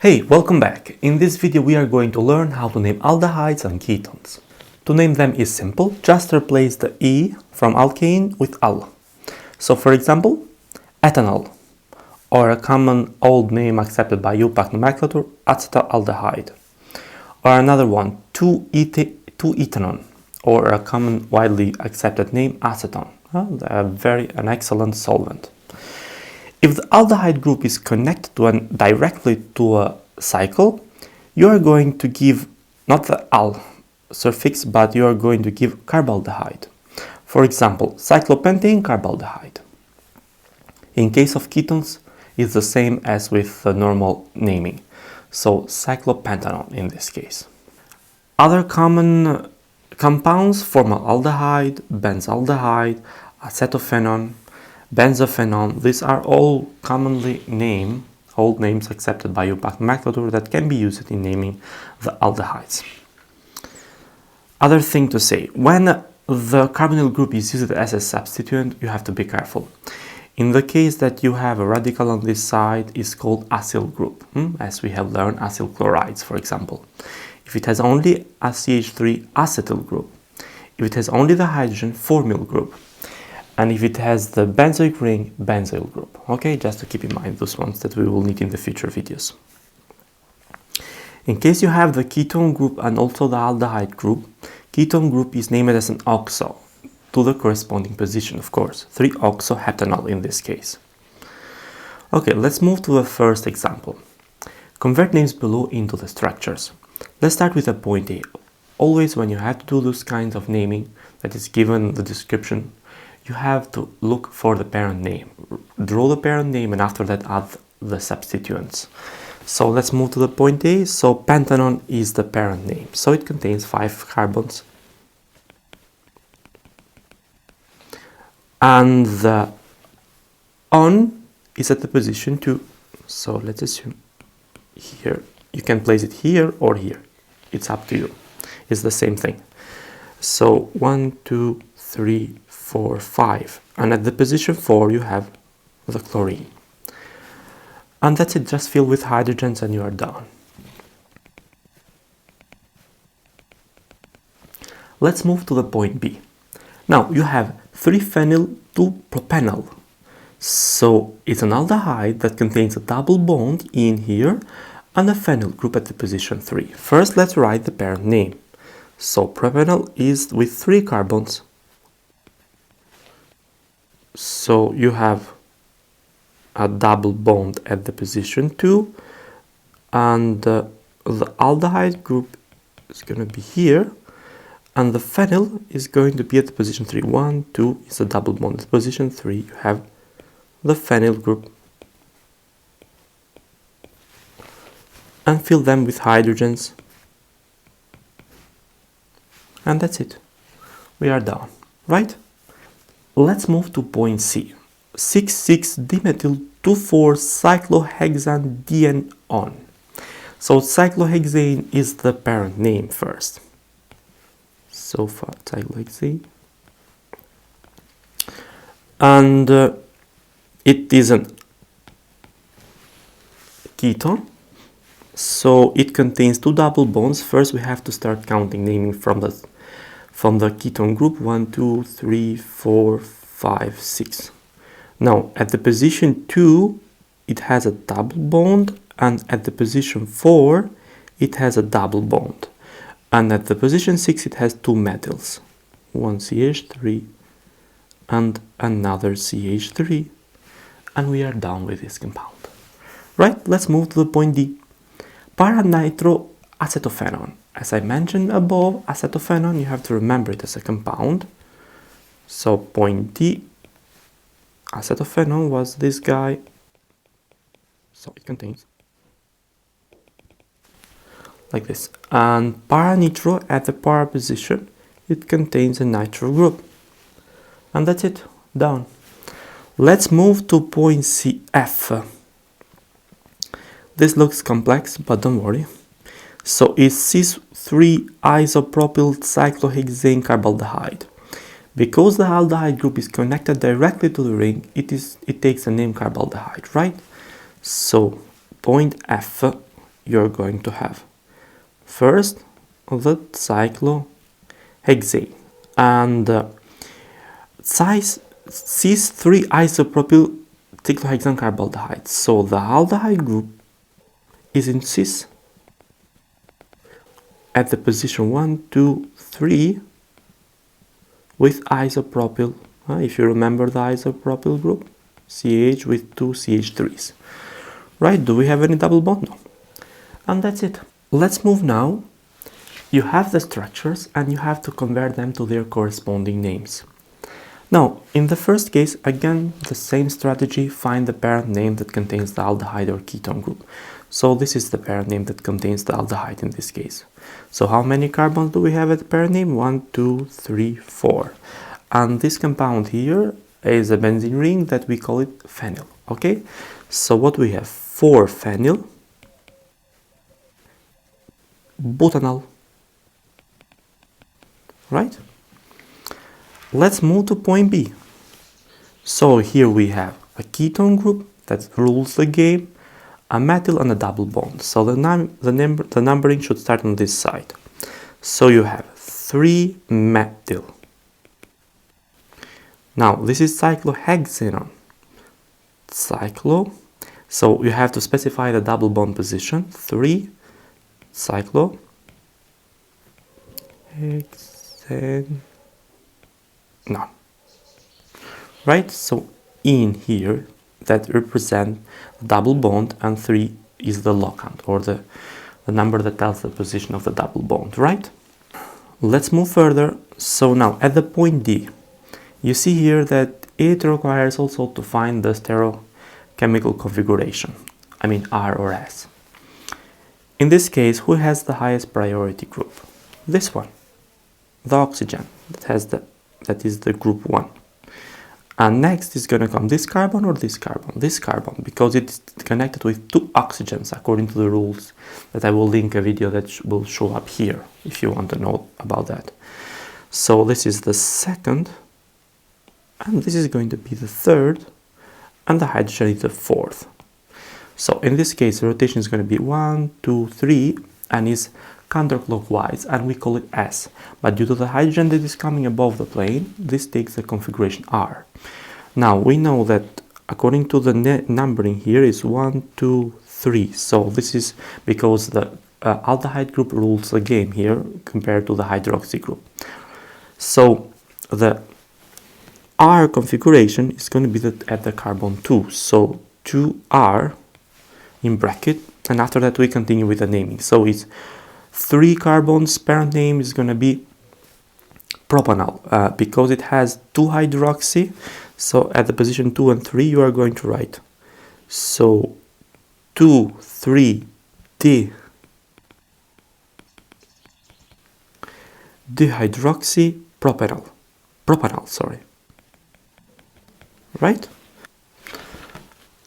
Hey, welcome back. In this video we are going to learn how to name aldehydes and ketones. To name them is simple, just replace the E from alkane with al. So for example, ethanol, or a common old name accepted by UPAC nomenclature, acetaldehyde. Or another one, 2-ethanol, or a common widely accepted name, acetone. An excellent solvent. If the aldehyde group is connected directly to a cycle, you are going to give not the al suffix, but you are going to give carbaldehyde. For example, cyclopentane carbaldehyde. In case of ketones, it's the same as with the normal naming, so cyclopentanol in this case. Other common compounds, formaldehyde, benzaldehyde, acetophenone, benzophenone, these are all commonly old names accepted by UPAC nomenclature that can be used in naming the aldehydes. Other thing to say, when the carbonyl group is used as a substituent, you have to be careful. In the case that you have a radical on this side, it's called acyl group, as we have learned acyl chlorides, for example. If it has only a CH3 acetyl group, if it has only the hydrogen, formyl group, and if it has the benzoic ring, benzyl group. Okay, just to keep in mind those ones that we will need in the future videos. In case you have the ketone group and also the aldehyde group, ketone group is named as an oxo, to the corresponding position, of course, 3-oxohetanol in this case. Okay, let's move to the first example. Convert names below into the structures. Let's start with the point A. Always when you have to do those kinds of naming that is given the description, you have to look for the parent name. Draw the parent name and after that add the substituents. So let's move to the point A. So pentanone is the parent name. So it contains 5 carbons. And the on is at the position 2. So let's assume here. You can place it here or here. It's up to you. It's the same thing. So 1, 2, 3, 4, 5, and at the position 4 you have the chlorine, and that's it. Just fill with hydrogens and you are done. Let's move to the point B. Now you have 3-phenyl-2-propanol, so it's an aldehyde that contains a double bond in here and a phenyl group at the position 3. First let's write the parent name. So propanol is with 3 carbons. So you have a double bond at the position 2, and the aldehyde group is going to be here, and the phenyl is going to be at the position 3. 1, 2 is a double bond. At position 3 you have the phenyl group, and fill them with hydrogens, and that's it. We are done, right? Let's move to point C. 6,6-dimethyl-2,4-cyclohexane-DNone. So cyclohexane is the parent name first. So far, cyclohexane. And it is a ketone. So it contains 2 double bonds. First we have to start counting, naming from the ketone group. 1, 2, 3, 4, 5, 6. Now at the position 2 it has a double bond, and at the position 4 it has a double bond, and at the position 6 it has 2 methyls, one CH3 and another CH3, and we are done with this compound. Right, let's move to the point D. Paranitroacetophenone. As I mentioned above, acetophenone, you have to remember it as a compound. So point D, acetophenone was this guy. So it contains like this. And paranitro at the para position, it contains a nitro group. And that's it, done. Let's move to point CF. This looks complex, but don't worry. So it's cis-3-isopropyl cyclohexane carbaldehyde. Because the aldehyde group is connected directly to the ring, it takes the name carbaldehyde, right? So point F you're going to have first the cyclohexane and cis-3 isopropyl cyclohexane carbaldehyde. So the aldehyde group is in cis at the position 1, 2, 3 with isopropyl. If you remember the isopropyl group, CH with two CH3s. Right, do we have any double bond? No. And that's it. Let's move now. You have the structures and you have to convert them to their corresponding names. Now, in the first case, again, the same strategy, find the parent name that contains the aldehyde or ketone group. So this is the parent name that contains the aldehyde in this case. So how many carbons do we have at the parent name? 1, 2, 3, 4. And this compound here is a benzene ring that we call it phenyl, okay? So what we have? 4-phenyl butanol, right? Let's move to point B. So here we have a ketone group that rules the game, a methyl and a double bond. So the numbering should start on this side. So you have 3-methyl. Now this is cyclohexanone. So you have to specify the double bond position. 3-cyclohexane. No. Right? So in here that represent the double bond and 3 is the locant or the number that tells the position of the double bond, right? Let's move further. So now at the point D, you see here that it requires also to find the stereochemical configuration, I mean R or S. In this case, who has the highest priority group? This one, the oxygen that is the group 1. And next is going to come this carbon or this carbon? This carbon, because it's connected with 2 oxygens according to the rules that I will link a video that will show up here if you want to know about that. So this is the second, and this is going to be the third, and the hydrogen is the fourth. So in this case, the rotation is going to be 1, 2, 3, and is counterclockwise, and we call it S. But due to the hydrogen that is coming above the plane, this takes the configuration R. Now we know that according to the numbering here is 1, 2, 3. So this is because the aldehyde group rules the game here compared to the hydroxy group. So the R configuration is going to be at the carbon 2. So 2R in bracket, and after that we continue with the naming. So it's 3 carbons, parent name is going to be propanol because it has 2 hydroxy. So at the position 2 and 3 you are going to write so 2, 3, dihydroxy propanol, sorry, right?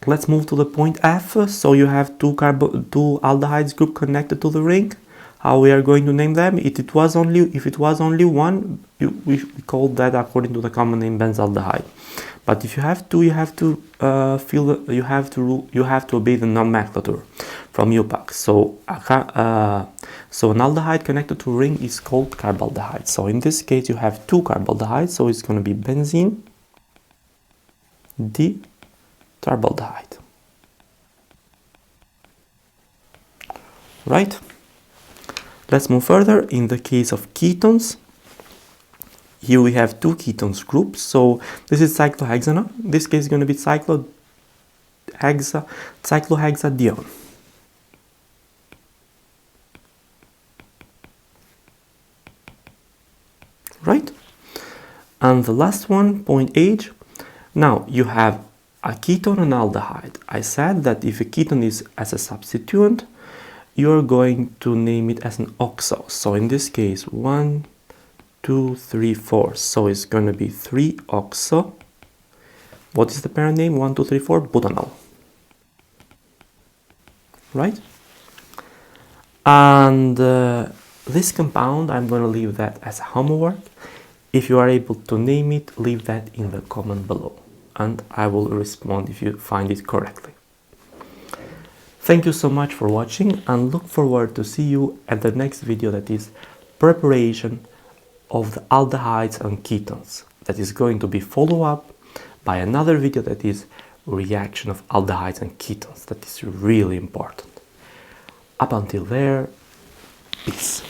Let's move to the point F. So you have two aldehydes group connected to the ring. How we are going to name them? If it was only one, we called that according to the common name benzaldehyde. But if you have two, you have to obey the nomenclature from UPAC. So so an aldehyde connected to a ring is called carbaldehyde. So in this case, you have 2 carbaldehydes, so it's going to be benzene dicarbaldehyde. Right? Let's move further. In the case of ketones, here we have 2 ketones groups. So this is cyclohexanone. In this case is going to be cyclohexadione. Right? And the last one, point H. Now you have a ketone and aldehyde. I said that if a ketone is as a substituent, you're going to name it as an oxo. So in this case, 1, 2, 3, 4. So it's going to be 3-oxo. What is the parent name? 1, 2, 3, 4, butanol. Right? And this compound, I'm going to leave that as homework. If you are able to name it, leave that in the comment below, and I will respond if you find it correctly. Thank you so much for watching, and look forward to see you at the next video, that is preparation of the aldehydes and ketones. That is going to be follow up by another video, that is reaction of aldehydes and ketones. That is really important. Up until there, peace.